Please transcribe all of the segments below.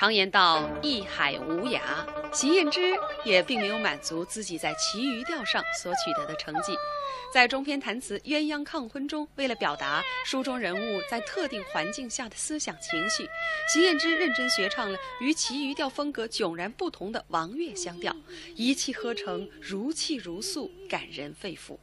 常言道一海无涯，席彦之也并没有满足自己在其余调上所取得的成绩。在中篇弹词《鸳鸯抗婚》中，为了表达书中人物在特定环境下的思想情绪，席彦之认真学唱了与其余调风格迥然不同的王乐乡调，一气呵成，如泣如诉，感人肺腑。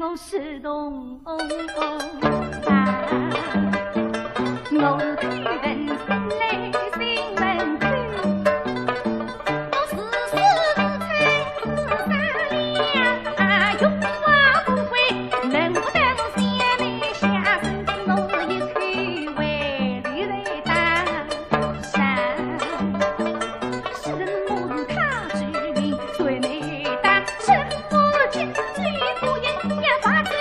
我是动我推文心内心文句，我时时如春似三两，永往不悔，能不能相内相生，我一口为你来当山。是人母他之名最内当，什么金嘴不言呀发嘴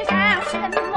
上，什么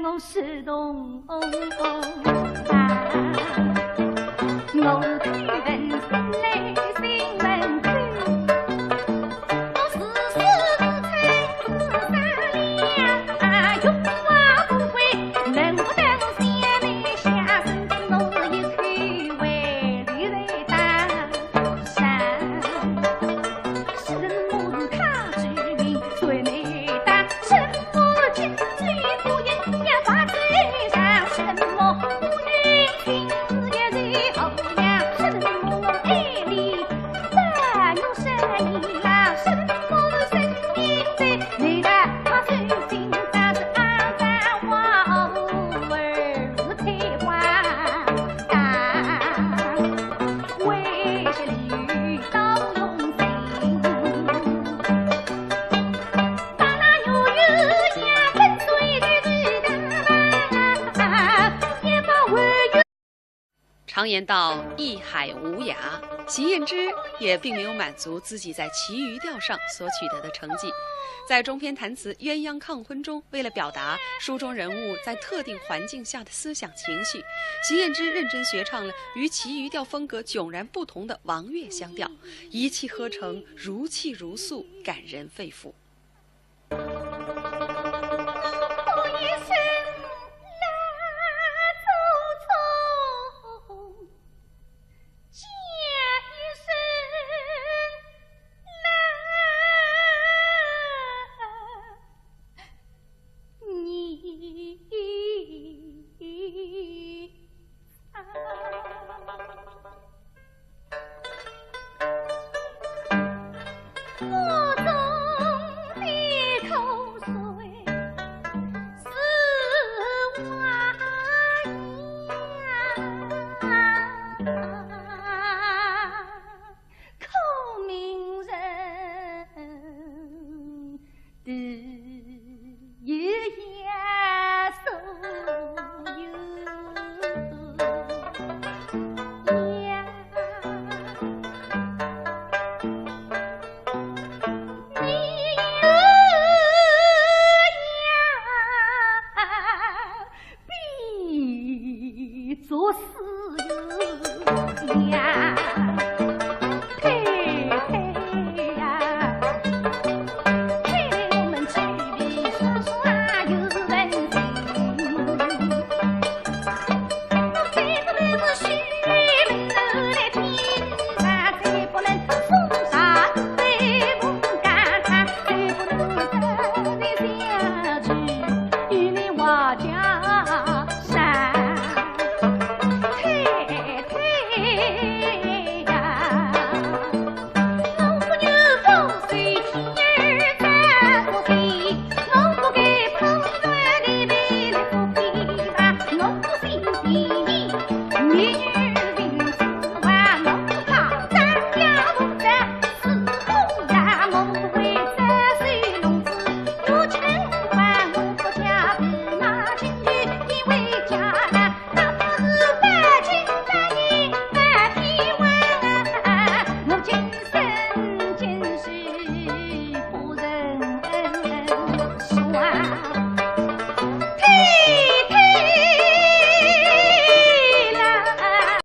我是动我看人生来新闻看，我时时猜是啥样，永远不会能不当下来下身，我一看为你来当山，什么是他之名最美当，什么是君最不言呀发最上，什么不能听自己最后呀，什么爱你大有神意啦，什么神明在你的他最心上是阿三花偶儿开花干，为是绿刀用心，把那牛油呀跟随的也把我有。常言道一海无涯，席燕之也并没有满足自己在其余调上所取得的成绩。在中篇弹词《鸳鸯抗婚》中，为了表达书中人物在特定环境下的思想情绪，席燕之认真学唱了与其余调风格迥然不同的王乐香调，一气呵成，如泣如诉，感人肺腑。